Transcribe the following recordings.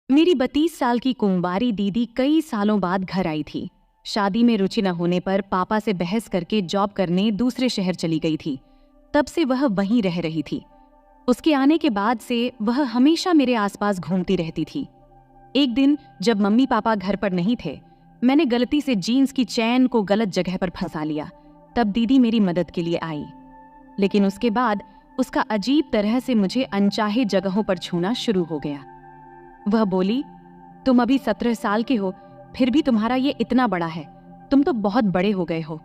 मेरी 32 साल की कुंवारी दीदी कई सालों बाद घर आई थी। शादी में रुचि न होने पर पापा से बहस करके जॉब करने दूसरे शहर चली गई थी। तब से वह वहीं रह रही थी। उसके आने के बाद से वह हमेशा मेरे आसपास घूमती रहती थी। एक दिन जब मम्मी पापा घर पर नहीं थे, मैंने गलती से जीन्स की चैन को गलत जगह पर फंसा लिया। तब दीदी मेरी मदद के लिए आई, लेकिन उसके बाद उसका अजीब तरह से मुझे अनचाहे जगहों पर छूना शुरू हो गया। वह बोली, तुम अभी 17 साल के हो, फिर भी तुम्हारा ये इतना बड़ा है, तुम तो बहुत बड़े हो गए हो।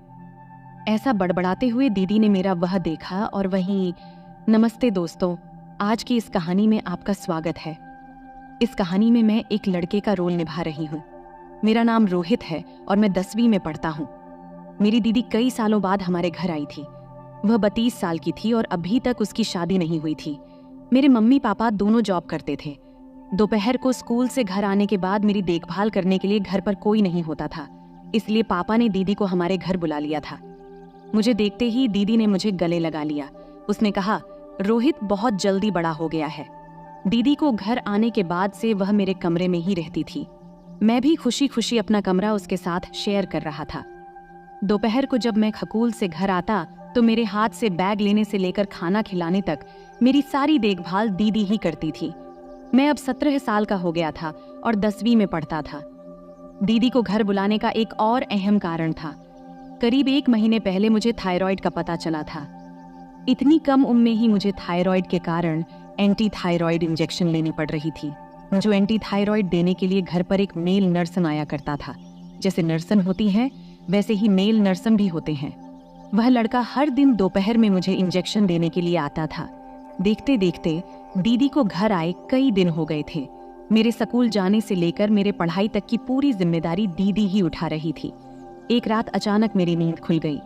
ऐसा बड़बड़ाते हुए दीदी ने मेरा वह देखा और वहीं, नमस्ते दोस्तों, आज की इस कहानी में आपका स्वागत है। इस कहानी में मैं एक लड़के का रोल निभा रही हूँ। मेरा नाम रोहित है और मैं 10वीं में पढ़ता हूँ। मेरी दीदी कई सालों बाद हमारे घर आई थी। वह 32 साल की थी और अभी तक उसकी शादी नहीं हुई थी। मेरे मम्मी पापा दोनों जॉब करते थे। दोपहर को स्कूल से घर आने के बाद मेरी देखभाल करने के लिए घर पर कोई नहीं होता था, इसलिए पापा ने दीदी को हमारे घर बुला लिया था। मुझे देखते ही दीदी ने मुझे गले लगा लिया। उसने कहा, रोहित बहुत जल्दी बड़ा हो गया है। दीदी को घर आने के बाद से वह मेरे कमरे में ही रहती थी। मैं भी खुशी खुशी अपना कमरा उसके साथ शेयर कर रहा था। दोपहर को जब मैं स्कूल से घर आता तो मेरे हाथ से बैग लेने से लेकर खाना खिलाने तक मेरी सारी देखभाल दीदी ही करती थी। मैं अब 17 साल का हो गया था और 10वीं में पढ़ता था। दीदी को घर बुलाने का एक और अहम कारण था। करीब 1 महीने पहले मुझे थायराइड का पता चला था। इतनी कम उम्र में ही मुझे थायराइड के कारण एंटी थायराइड इंजेक्शन लेनी पड़ रही थी, जो एंटी थायराइड देने के लिए घर पर एक मेल नर्सन आया करता था। जैसे नर्सन होती हैं, वैसे ही मेल नर्सन भी होते हैं। वह लड़का हर दिन दोपहर में मुझे इंजेक्शन देने के लिए आता था। देखते देखते दीदी को घर आए कई दिन हो गए थे। मेरे स्कूल जाने से लेकर मेरे पढ़ाई तक की पूरी जिम्मेदारी दीदी ही उठा रही थी। एक रात अचानक मेरी नींद खुल गई।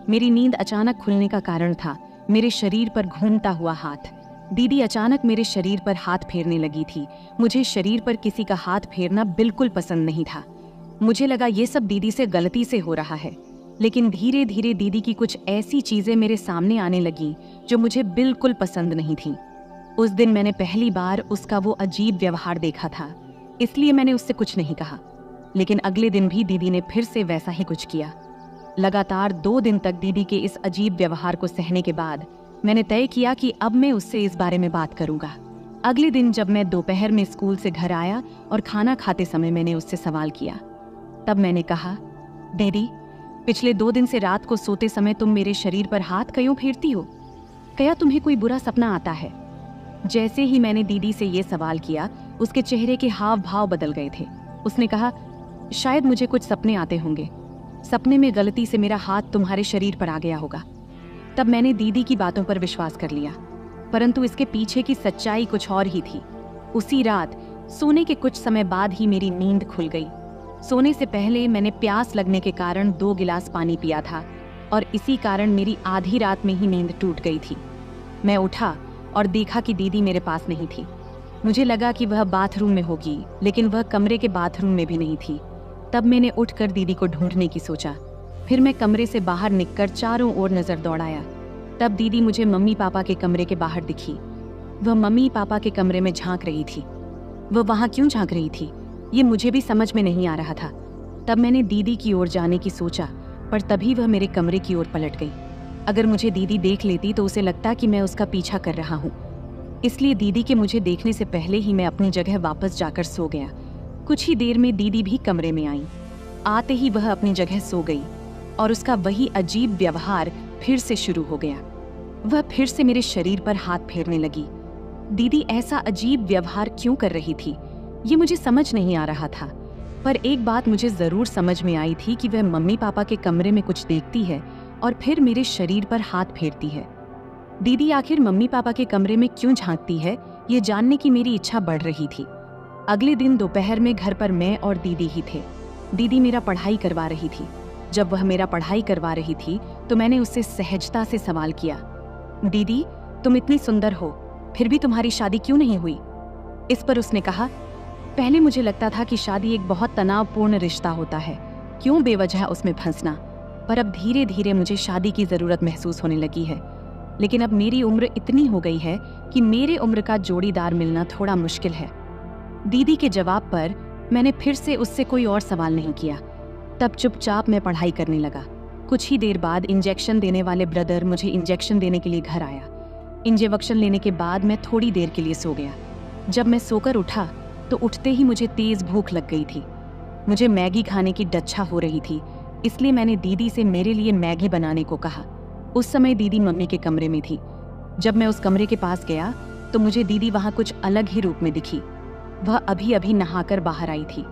मेरी नींद अचानक खुलने का कारण था मेरे शरीर पर घूमता हुआ हाथ। दीदी अचानक मेरे शरीर पर हाथ फेरने लगी थी। मुझे शरीर पर किसी का हाथ फेरना बिल्कुल पसंद नहीं था। मुझे लगा ये सब दीदी से गलती से हो रहा है, लेकिन धीरे धीरे दीदी की कुछ ऐसी चीजें मेरे सामने आने लगी जो मुझे बिल्कुल पसंद नहीं थी। उस दिन मैंने पहली बार उसका वो अजीब व्यवहार देखा था, इसलिए मैंने उससे कुछ नहीं कहा। लेकिन अगले दिन भी दीदी ने फिर से वैसा ही कुछ किया। लगातार 2 दिन तक दीदी के इस अजीब व्यवहार को सहने के बाद मैंने तय किया कि अब मैं उससे इस बारे में बात करूंगा। अगले दिन जब मैं दोपहर में स्कूल से घर आया और खाना खाते समय मैंने उससे सवाल किया। तब मैंने कहा, दीदी, पिछले 2 दिन से रात को सोते समय तुम मेरे शरीर पर हाथ क्यों फेरती हो? क्या तुम्हें कोई बुरा सपना आता है? जैसे ही मैंने दीदी से ये सवाल किया, उसके चेहरे के हाव भाव बदल गए थे। उसने कहा, शायद मुझे कुछ सपने आते होंगे। सपने में गलती से मेरा हाथ तुम्हारे शरीर पर आ गया होगा। तब मैंने दीदी की बातों पर विश्वास कर लिया, परंतु इसके पीछे की सच्चाई कुछ और ही थी। उसी रात सोने के कुछ समय बाद ही मेरी नींद खुल गई। सोने से पहले मैंने प्यास लगने के कारण 2 गिलास पानी पिया था और इसी कारण मेरी आधी रात में ही नींद टूट गई थी। मैं उठा और देखा कि दीदी मेरे पास नहीं थी। मुझे लगा कि वह बाथरूम में होगी, लेकिन वह कमरे के बाथरूम में भी नहीं थी। तब मैंने उठकर दीदी को ढूंढने की सोचा। फिर मैं कमरे से बाहर निकलकर चारों ओर नजर दौड़ाया। तब दीदी मुझे मम्मी पापा के कमरे के बाहर दिखी। वह मम्मी पापा के कमरे में झांक रही थी। वह वहां क्यों झांक रही थी, ये मुझे भी समझ में नहीं आ रहा था। तब मैंने दीदी की ओर जाने की सोचा, पर तभी वह मेरे कमरे की ओर पलट गई। अगर मुझे दीदी देख लेती तो उसे लगता कि मैं उसका पीछा कर रहा हूँ, इसलिए दीदी के मुझे देखने से पहले ही मैं अपनी जगह वापस जाकर सो गया। कुछ ही देर में दीदी भी कमरे में आई। आते ही वह अपनी जगह सो गई और उसका वही अजीब व्यवहार फिर से शुरू हो गया। वह फिर से मेरे शरीर पर हाथ फेरने लगी। दीदी ऐसा अजीब व्यवहार क्यों कर रही थी, ये मुझे समझ नहीं आ रहा था। पर एक बात मुझे जरूर समझ में आई थी कि वह मम्मी पापा के कमरे में कुछ देखती है और फिर मेरे शरीर पर हाथ फेरती है। दीदी आखिर मम्मी पापा के कमरे में क्यों झांकती है, ये जानने की मेरी इच्छा बढ़ रही थी। अगले दिन दोपहर में घर पर मैं और दीदी ही थे। दीदी मेरा पढ़ाई करवा रही थी। जब वह मेरा पढ़ाई करवा रही थी तो मैंने उससे सहजता से सवाल किया, दीदी, तुम इतनी सुंदर हो, फिर भी तुम्हारी शादी क्यों नहीं हुई? इस पर उसने कहा, पहले मुझे लगता था कि शादी एक बहुत तनावपूर्ण रिश्ता होता है, क्यों बेवजह उसमें फंसना, पर अब धीरे धीरे मुझे शादी की जरूरत महसूस होने लगी है। लेकिन अब मेरी उम्र इतनी हो गई है कि मेरे उम्र का जोड़ीदार मिलना थोड़ा मुश्किल है। दीदी के जवाब पर मैंने फिर से उससे कोई और सवाल नहीं किया। तब चुपचाप मैं पढ़ाई करने लगा। कुछ ही देर बाद इंजेक्शन देने वाले ब्रदर मुझे इंजेक्शन देने के लिए घर आया। इंजेक्शन लेने के बाद मैं थोड़ी देर के लिए सो गया। जब मैं सोकर उठा तो उठते ही मुझे तेज भूख लग गई थी। मुझे मैगी खाने की डच्छा हो रही थी, इसलिए मैंने दीदी से मेरे लिए मैगी बनाने को कहा। उस समय दीदी मम्मी के कमरे में थी। जब मैं उस कमरे के पास गया तो मुझे दीदी वहां कुछ अलग ही रूप में दिखी। वह अभी अभी नहाकर बाहर आई थी।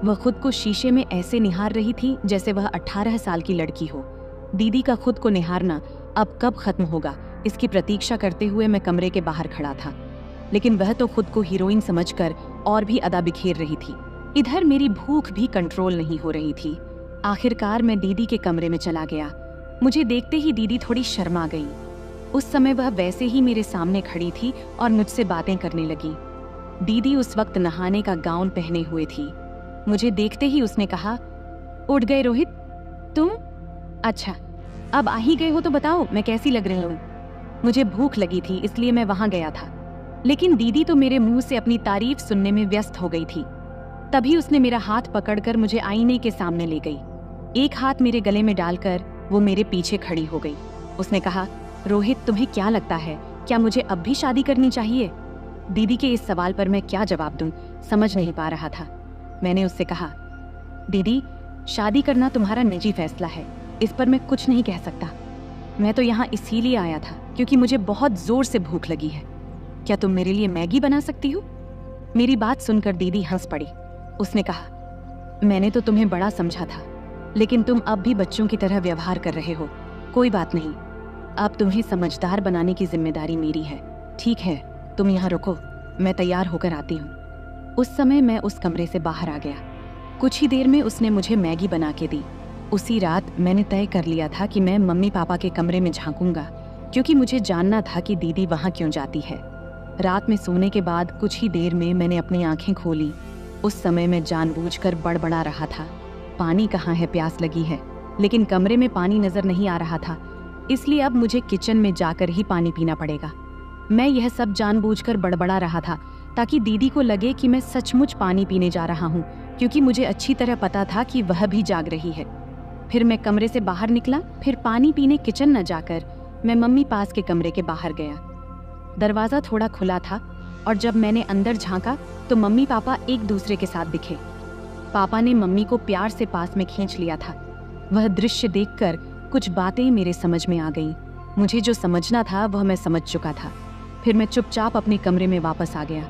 वह खुद को शीशे में ऐसे निहार रही थी जैसे वह 18 साल की लड़की हो। दीदी का खुद को निहारना अब कब खत्म होगा, इसकी प्रतीक्षा करते हुए मैं कमरे के बाहर खड़ा था। लेकिन वह तो खुद को हीरोइन समझकर और भी अदा बिखेर रही थी। इधर मेरी भूख भी कंट्रोल नहीं हो रही थी। आखिरकार मैं दीदी के कमरे में चला गया। मुझे देखते ही दीदी थोड़ी शर्मा गई। उस समय वह वैसे ही मेरे सामने खड़ी थी और मुझसे बातें करने लगी। दीदी उस वक्त नहाने का गाउन पहने हुए थी। मुझे देखते ही उसने कहा, उठ गए रोहित तुम? अच्छा, अब आ ही गए हो तो बताओ मैं कैसी लग रही हूँ। मुझे भूख लगी थी इसलिए मैं वहां गया था, लेकिन दीदी तो मेरे मुंह से अपनी तारीफ सुनने में व्यस्त हो गई थी। तभी उसने मेरा हाथ पकड़कर मुझे आईने के सामने ले गई। एक हाथ मेरे गले में डालकर वो मेरे पीछे खड़ी हो गई। उसने कहा, रोहित तुम्हें क्या लगता है, क्या मुझे अब भी शादी करनी चाहिए? दीदी के इस सवाल पर मैं क्या जवाब दूं, समझ नहीं पा रहा था। मैंने उससे कहा, दीदी शादी करना तुम्हारा निजी फैसला है, इस पर मैं कुछ नहीं कह सकता। मैं तो यहाँ इसीलिए आया था क्योंकि मुझे बहुत जोर से भूख लगी है। क्या तुम मेरे लिए मैगी बना सकती हो? मेरी बात सुनकर दीदी हंस पड़ी। उसने कहा, मैंने तो तुम्हें बड़ा समझा था, लेकिन तुम अब भी बच्चों की तरह व्यवहार कर रहे हो। कोई बात नहीं, अब तुम्हें समझदार बनाने की जिम्मेदारी मेरी है। ठीक है, तुम यहाँ रुको, मैं तैयार होकर आती हूँ। उस समय मैं उस कमरे से बाहर आ गया। कुछ ही देर में उसने मुझे मैगी बना के दी। उसी रात मैंने तय कर लिया था कि मैं मम्मी पापा के कमरे में झांकूंगा, क्योंकि मुझे जानना था कि दीदी वहाँ क्यों जाती है। रात में सोने के बाद कुछ ही देर में मैंने अपनी आंखें खोली। उस समय मैं जानबूझकर बड़बड़ा रहा था, पानी कहाँ है, प्यास लगी है, लेकिन कमरे में पानी नजर नहीं आ रहा था, इसलिए अब मुझे किचन में जाकर ही पानी पीना पड़ेगा। मैं यह सब जानबूझकर बड़बड़ा रहा था ताकि दीदी को लगे कि मैं सचमुच पानी पीने जा रहा हूँ, क्योंकि मुझे अच्छी तरह पता था कि वह भी जाग रही है। फिर मैं कमरे से बाहर निकला। फिर पानी पीने किचन न जाकर मैं मम्मी पास के कमरे के बाहर गया। दरवाज़ा थोड़ा खुला था और जब मैंने अंदर झांका तो मम्मी पापा एक दूसरे के साथ दिखे। पापा ने मम्मी को प्यार से पास में खींच लिया था। वह दृश्य देखकर कुछ बातें मेरे समझ में आ गईं। मुझे जो समझना था वह मैं समझ चुका था। फिर मैं चुपचाप अपने कमरे में वापस आ गया।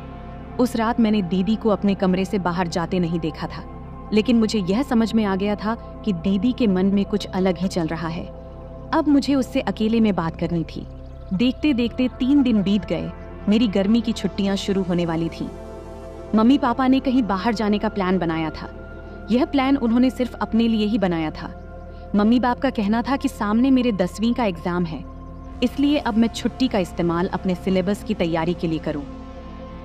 उस रात मैंने दीदी को अपने कमरे से बाहर जाते नहीं देखा था, लेकिन मुझे यह समझ में आ गया था कि दीदी के मन में कुछ अलग ही चल रहा है। अब मुझे उससे अकेले में बात करनी थी। देखते देखते 3 दिन बीत गए। मेरी गर्मी की छुट्टियां शुरू होने वाली थीं। मम्मी पापा ने कहीं बाहर जाने का प्लान बनाया था। यह प्लान उन्होंने सिर्फ अपने लिए ही बनाया था। मम्मी बाप का कहना था कि सामने मेरे 10वीं का एग्जाम है, इसलिए अब मैं छुट्टी का इस्तेमाल अपने सिलेबस की तैयारी के लिए करूं।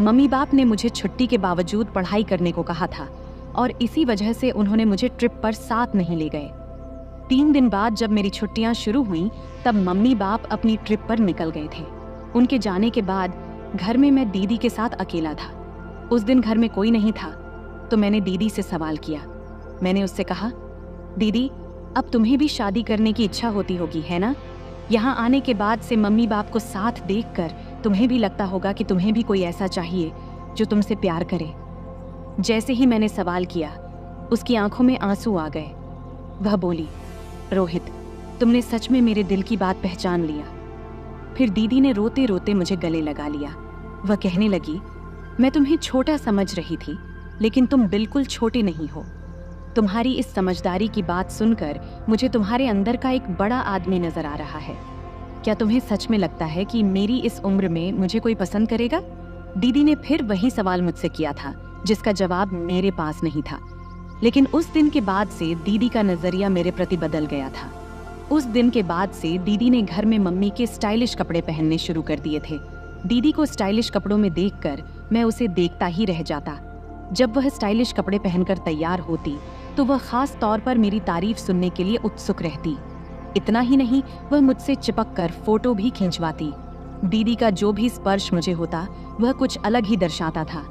मम्मी बाप ने मुझे छुट्टी के बावजूद पढ़ाई करने को कहा था और इसी वजह से उन्होंने मुझे ट्रिप पर साथ नहीं ले गए। 3 दिन बाद जब मेरी छुट्टियां शुरू हुईं, तब मम्मी बाप अपनी ट्रिप पर निकल गए थे। उनके जाने के बाद घर में मैं दीदी के साथ अकेला था। उस दिन घर में कोई नहीं था, तो मैंने दीदी से सवाल किया। मैंने उससे कहा, दीदी अब तुम्हें भी शादी करने की इच्छा होती होगी, है ना? यहाँ आने के बाद से मम्मी बाप को साथ देखकर तुम्हें भी लगता होगा कि तुम्हें भी कोई ऐसा चाहिए जो तुमसे प्यार करे। जैसे ही मैंने सवाल किया, उसकी आंखों में आंसू आ गए। वह बोली, रोहित तुमने सच में मेरे दिल की बात पहचान लिया। फिर दीदी ने रोते रोते मुझे गले लगा लिया। वह कहने लगी, मैं तुम्हें छोटा समझ रही थी, लेकिन तुम बिल्कुल छोटे नहीं हो। तुम्हारी इस समझदारी की बात सुनकर मुझे तुम्हारे अंदर का एक बड़ा आदमी नजर आ रहा है। क्या तुम्हें सच में लगता है कि मेरी इस उम्र में मुझे कोई पसंद करेगा? दीदी ने फिर वही सवाल मुझसे किया था जिसका जवाब मेरे पास नहीं था। लेकिन उस दिन के बाद से दीदी का नजरिया मेरे प्रति बदल गया था। उस दिन के बाद से दीदी ने घर में मम्मी के स्टाइलिश कपड़े पहनने शुरू कर दिए थे। दीदी को स्टाइलिश कपड़ों में देखकर मैं उसे देखता ही रह जाता। जब वह स्टाइलिश कपड़े पहनकर तैयार होती तो वह खास तौर पर मेरी तारीफ सुनने के लिए उत्सुक रहती। इतना ही नहीं, वह मुझसे चिपक कर फोटो भी खिंचवाती। दीदी का जो भी स्पर्श मुझे होता वह कुछ अलग ही दर्शाता था।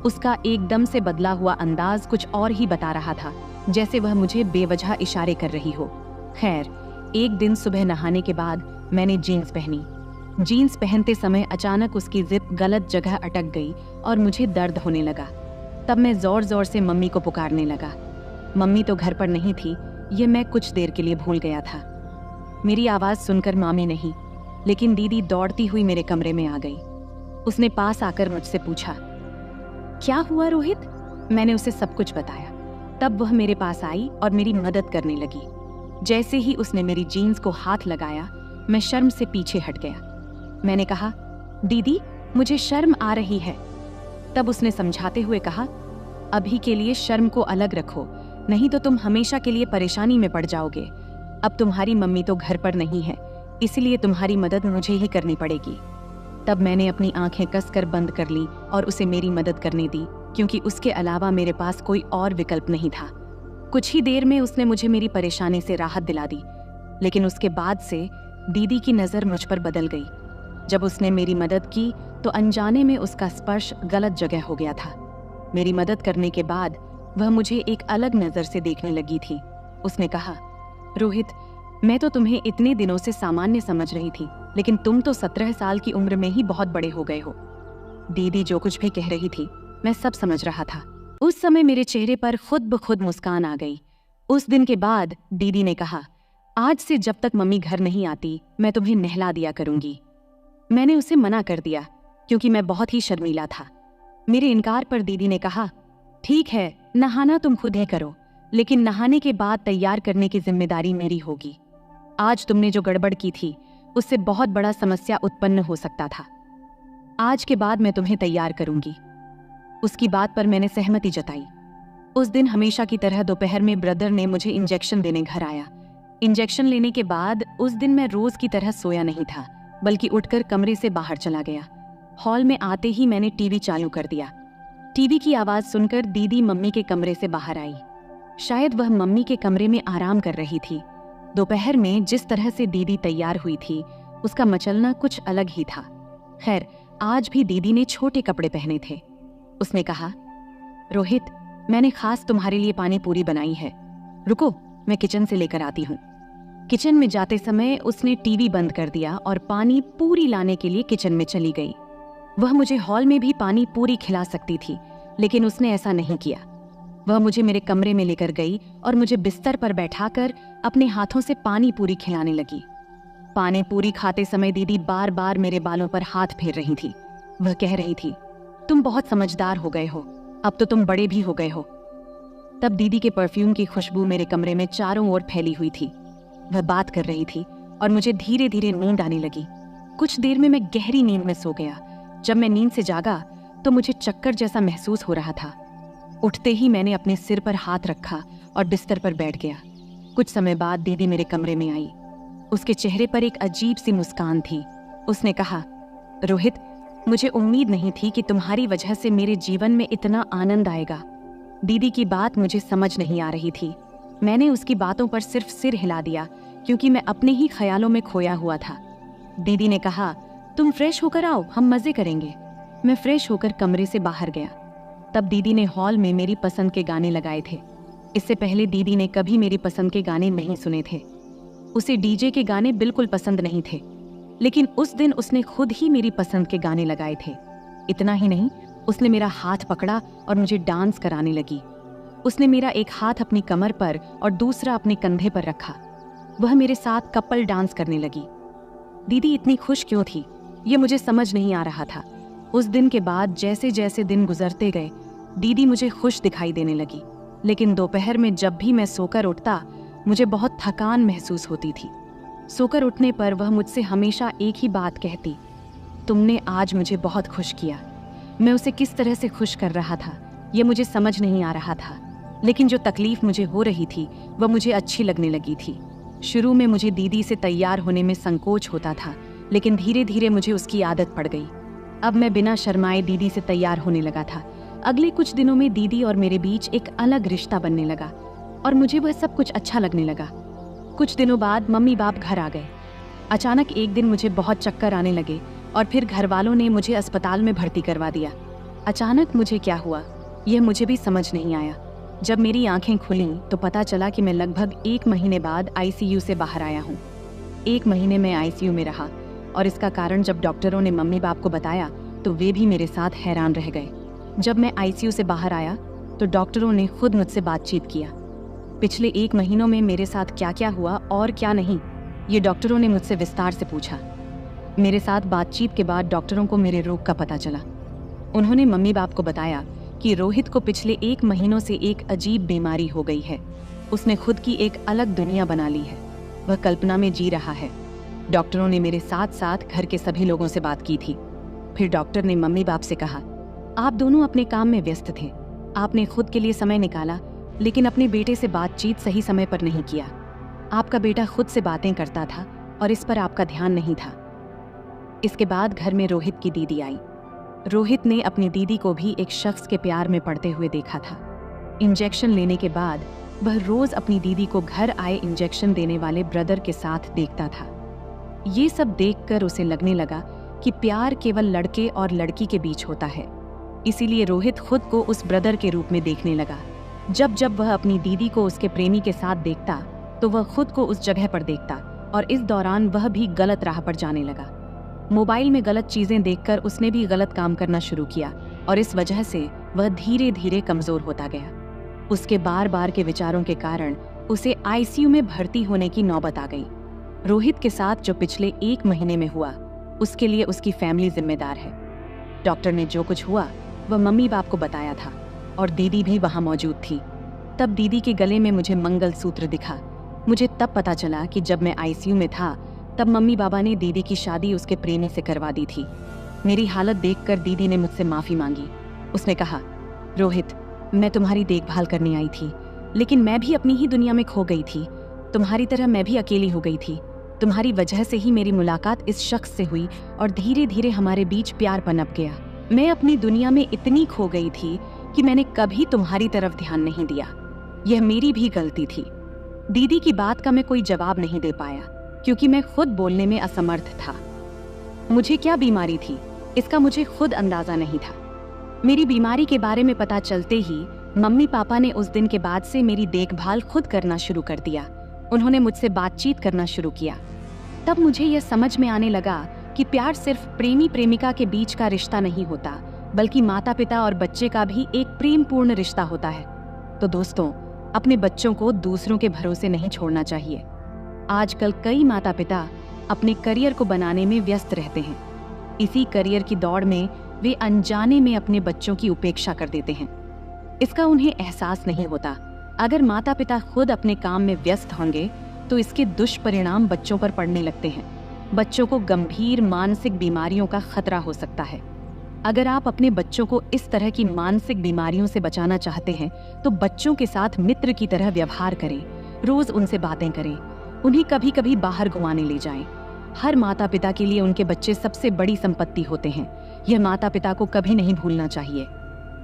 उसका एकदम से बदला हुआ अंदाज कुछ और ही बता रहा था, जैसे वह मुझे बेवजह इशारे कर रही हो। खैर, एक दिन सुबह नहाने के बाद मैंने जीन्स पहनी। जीन्स पहनते समय अचानक उसकी जिप गलत जगह अटक गई और मुझे दर्द होने लगा। तब मैं जोर जोर से मम्मी को पुकारने लगा। मम्मी तो घर पर नहीं थी, ये मैं कुछ देर के लिए भूल गया था। मेरी आवाज़ सुनकर मामी नहीं, लेकिन दीदी दौड़ती हुई मेरे कमरे में आ गई। उसने पास आकर मुझसे पूछा, क्या हुआ रोहित? मैंने उसे सब कुछ बताया। तब वह मेरे पास आई और मेरी मदद करने लगी। जैसे ही उसने मेरी जीन्स को हाथ लगाया, मैं शर्म से पीछे हट गया। मैंने कहा, दीदी मुझे शर्म आ रही है। तब उसने समझाते हुए कहा, अभी के लिए शर्म को अलग रखो, नहीं तो तुम हमेशा के लिए परेशानी में पड़ जाओगे। अब तुम्हारी मम्मी तो घर पर नहीं है, इसलिए तुम्हारी मदद मुझे ही करनी पड़ेगी। तब मैंने अपनी आंखें कसकर बंद कर ली और उसे मेरी मदद करने दी, क्योंकि उसके अलावा मेरे पास कोई और विकल्प नहीं था। कुछ ही देर में उसने मुझे मेरी परेशानी से राहत दिला दी, लेकिन उसके बाद से दीदी की नज़र मुझ पर बदल गई। जब उसने मेरी मदद की तो अनजाने में उसका स्पर्श गलत जगह हो गया था। मेरी मदद करने के बाद वह मुझे एक अलग नज़र से देखने लगी थी। उसने कहा, रोहित, मैं तो तुम्हें इतने दिनों से सामान्य समझ रही थी, लेकिन तुम तो 17 साल की उम्र में ही बहुत बड़े हो गए हो। दीदी जो कुछ भी कह रही थी मैं सब समझ रहा था। उस समय मेरे चेहरे पर खुद ब खुद मुस्कान आ गई। उस दिन के बाद दीदी ने कहा, आज से जब तक मम्मी घर नहीं आती मैं तुम्हें नहला दिया करूंगी। मैंने उसे मना कर दिया, क्योंकि मैं बहुत ही शर्मीला था। मेरे इनकार पर दीदी ने कहा, ठीक है, नहाना तुम खुद ही करो, लेकिन नहाने के बाद तैयार करने की जिम्मेदारी मेरी होगी। आज तुमने जो गड़बड़ की थी उससे बहुत बड़ा समस्या उत्पन्न हो सकता था। आज के बाद मैं तुम्हें तैयार करूंगी। उसकी बात पर मैंने सहमति जताई। उस दिन हमेशा की तरह दोपहर में ब्रदर ने मुझे इंजेक्शन देने घर आया। इंजेक्शन लेने के बाद उस दिन मैं रोज की तरह सोया नहीं था, बल्कि उठकर कमरे से बाहर चला गया। हॉल में आते ही मैंने टीवी चालू कर दिया। टीवी की आवाज सुनकर दीदी मम्मी के कमरे से बाहर आई। शायद वह मम्मी के कमरे में आराम कर रही थी। दोपहर में जिस तरह से दीदी तैयार हुई थी उसका मचलना कुछ अलग ही था। खैर, आज भी दीदी ने छोटे कपड़े पहने थे। उसने कहा, रोहित, मैंने खास तुम्हारे लिए पानी पूरी बनाई है, रुको मैं किचन से लेकर आती हूँ। किचन में जाते समय उसने टीवी बंद कर दिया और पानी पूरी लाने के लिए किचन में चली गई। वह मुझे हॉल में भी पानी पूरी खिला सकती थी, लेकिन उसने ऐसा नहीं किया। वह मुझे मेरे कमरे में लेकर गई और मुझे बिस्तर पर बैठाकर अपने हाथों से पानी पूरी खिलाने लगी। पानी पूरी खाते समय दीदी बार बार मेरे बालों पर हाथ फेर रही थी। वह कह रही थी, तुम बहुत समझदार हो गए हो, अब तो तुम बड़े भी हो गए हो। तब दीदी के परफ्यूम की खुशबू मेरे कमरे में चारों ओर फैली हुई थी। वह बात कर रही थी और मुझे धीरे धीरे नींद आने लगी। कुछ देर में मैं गहरी नींद में सो गया। जब मैं नींद से जागा तो मुझे चक्कर जैसा महसूस हो रहा था। उठते ही मैंने अपने सिर पर हाथ रखा और बिस्तर पर बैठ गया। कुछ समय बाद दीदी मेरे कमरे में आई। उसके चेहरे पर एक अजीब सी मुस्कान थी। उसने कहा, रोहित, मुझे उम्मीद नहीं थी कि तुम्हारी वजह से मेरे जीवन में इतना आनंद आएगा। दीदी की बात मुझे समझ नहीं आ रही थी। मैंने उसकी बातों पर सिर्फ सिर हिला दिया, क्योंकि मैं अपने ही ख्यालों में खोया हुआ था। दीदी ने कहा, तुम फ्रेश होकर आओ, हम मजे करेंगे। मैं फ्रेश होकर कमरे से बाहर गया। तब दीदी ने हॉल में मेरी पसंद के गाने लगाए थे। इससे पहले दीदी ने कभी मेरी पसंद के गाने नहीं सुने थे। उसे डीजे के गाने बिल्कुल पसंद नहीं थे, लेकिन उस दिन उसने खुद ही मेरी पसंद के गाने लगाए थे। इतना ही नहीं, उसने मेरा हाथ पकड़ा और मुझे डांस कराने लगी। उसने मेरा एक हाथ अपनी कमर पर और दूसरा अपने कंधे पर रखा। वह मेरे साथ कपल डांस करने लगी। दीदी इतनी खुश क्यों थी, ये मुझे समझ नहीं आ रहा था। उस दिन के बाद जैसे जैसे दिन गुजरते गए, दीदी मुझे खुश दिखाई देने लगी। लेकिन दोपहर में जब भी मैं सोकर उठता, मुझे बहुत थकान महसूस होती थी। सोकर उठने पर वह मुझसे हमेशा एक ही बात कहती, तुमने आज मुझे बहुत खुश किया। मैं उसे किस तरह से खुश कर रहा था, ये मुझे समझ नहीं आ रहा था। लेकिन जो तकलीफ मुझे हो रही थी वह मुझे अच्छी लगने लगी थी। शुरू में मुझे दीदी से तैयार होने में संकोच होता था, लेकिन धीरे धीरे मुझे उसकी आदत पड़ गई। अब मैं बिना शर्माए दीदी से तैयार होने लगा था। अगले कुछ दिनों में दीदी और मेरे बीच एक अलग रिश्ता बनने लगा और मुझे वह सब कुछ अच्छा लगने लगा। कुछ दिनों बाद मम्मी बाप घर आ गए। अचानक एक दिन मुझे बहुत चक्कर आने लगे और फिर घर वालों ने मुझे अस्पताल में भर्ती करवा दिया। अचानक मुझे क्या हुआ, यह मुझे भी समझ नहीं आया। जब मेरी आंखें खुलीं तो पता चला कि मैं लगभग 1 महीने बाद आईसीयू से बाहर आया हूँ। 1 महीने में आईसीयू में रहा और इसका कारण जब डॉक्टरों ने मम्मी बाप को बताया तो वे भी मेरे साथ हैरान रह गए। जब मैं आईसीयू से बाहर आया तो डॉक्टरों ने खुद मुझसे बातचीत किया। पिछले 1 महीनों में मेरे साथ क्या क्या हुआ और क्या नहीं, ये डॉक्टरों ने मुझसे विस्तार से पूछा। मेरे साथ बातचीत के बाद डॉक्टरों को मेरे रोग का पता चला। उन्होंने मम्मी बाप को बताया कि रोहित को पिछले 1 महीनों से एक अजीब बीमारी हो गई है। उसने खुद की एक अलग दुनिया बना ली है, वह कल्पना में जी रहा है। डॉक्टरों ने मेरे साथ साथ घर के सभी लोगों से बात की थी। फिर डॉक्टर ने मम्मी बाप से कहा, आप दोनों अपने काम में व्यस्त थे, आपने खुद के लिए समय निकाला, लेकिन अपने बेटे से बातचीत सही समय पर नहीं किया। आपका बेटा खुद से बातें करता था और इस पर आपका ध्यान नहीं था। इसके बाद घर में रोहित की दीदी आई। रोहित ने अपनी दीदी को भी एक शख्स के प्यार में पड़ते हुए देखा था। इंजेक्शन लेने के बाद वह रोज अपनी दीदी को घर आए इंजेक्शन देने वाले ब्रदर के साथ देखता था। ये सब देखकर उसे लगने लगा कि प्यार केवल लड़के और लड़की के बीच होता है। इसीलिए रोहित खुद को उस ब्रदर के रूप में देखने लगा। जब जब वह अपनी दीदी को उसके प्रेमी के साथ देखता तो वह खुद को उस जगह पर देखता और इस दौरान वह भी गलत राह पर जाने लगा। मोबाइल में गलत चीजें देखकर उसने भी गलत काम करना शुरू किया और इस वजह से वह धीरे धीरे कमजोर होता गया। उसके बार बार के विचारों के कारण उसे आईसीयू में भर्ती होने की नौबत आ गई। रोहित के साथ जो पिछले 1 महीने में हुआ उसके लिए उसकी फैमिली जिम्मेदार है। डॉक्टर ने जो कुछ हुआ वह मम्मी बाप को बताया था और दीदी भी वहां मौजूद थी। तब दीदी के गले में मुझे मंगलसूत्र दिखा। मुझे तब पता चला कि जब मैं आईसीयू में था तब मम्मी बाबा ने दीदी की शादी उसके प्रेमी से करवा दी थी। मेरी हालत देखकर दीदी ने मुझसे माफी मांगी। उसने कहा, रोहित, मैं तुम्हारी देखभाल करने आई थी, लेकिन मैं भी अपनी ही दुनिया में खो गई थी। तुम्हारी तरह मैं भी अकेली हो गई थी। तुम्हारी वजह से ही मेरी मुलाकात इस शख्स से हुई और धीरे धीरे हमारे बीच प्यार पनप गया। मैं अपनी दुनिया में इतनी खो गई थी कि मैंने कभी तुम्हारी तरफ ध्यान नहीं दिया। यह मेरी भी गलती थी। दीदी की बात का मैं कोई जवाब नहीं दे पाया क्योंकि मैं खुद बोलने में असमर्थ था। मुझे क्या बीमारी थी इसका मुझे खुद अंदाजा नहीं था। मेरी बीमारी के बारे में पता चलते ही मम्मी पापा ने उस दिन के बाद से मेरी देखभाल खुद करना शुरू कर दिया। उन्होंने मुझसे बातचीत करना शुरू किया। तब मुझे यह समझ में आने लगा कि प्यार सिर्फ प्रेमी प्रेमिका के बीच का रिश्ता नहीं होता, बल्कि माता पिता और बच्चे का भी एक प्रेम पूर्ण रिश्ता होता है। तो दोस्तों, अपने बच्चों को दूसरों के भरोसे नहीं छोड़ना चाहिए। आजकल कई माता पिता अपने करियर को बनाने में व्यस्त रहते हैं। इसी करियर की दौड़ में वे अनजाने में अपने बच्चों की उपेक्षा कर देते हैं। इसका उन्हें एहसास नहीं होता। अगर माता पिता खुद अपने काम में व्यस्त होंगे तो इसके दुष्परिणाम बच्चों पर पड़ने लगते हैं। बच्चों को गंभीर मानसिक बीमारियों का खतरा हो सकता है। अगर आप अपने बच्चों को इस तरह की मानसिक बीमारियों से बचाना चाहते हैं तो बच्चों के साथ मित्र की तरह व्यवहार करें, रोज उनसे बातें करें, उन्हें कभी कभी बाहर घुमाने ले जाएं। हर माता पिता के लिए उनके बच्चे सबसे बड़ी संपत्ति होते हैं। यह माता पिता को कभी नहीं भूलना चाहिए।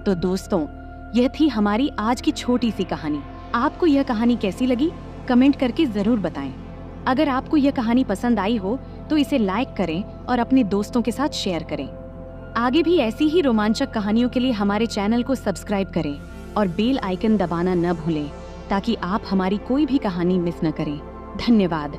तो दोस्तों, यह थी हमारी आज की छोटी सी कहानी। आपको यह कहानी कैसी लगी कमेंट करके जरूर बताएं। अगर आपको यह कहानी पसंद आई हो तो इसे लाइक करें और अपने दोस्तों के साथ शेयर करें। आगे भी ऐसी ही रोमांचक कहानियों के लिए हमारे चैनल को सब्सक्राइब करें और बेल आइकन दबाना न भूलें ताकि आप हमारी कोई भी कहानी मिस न करें। धन्यवाद।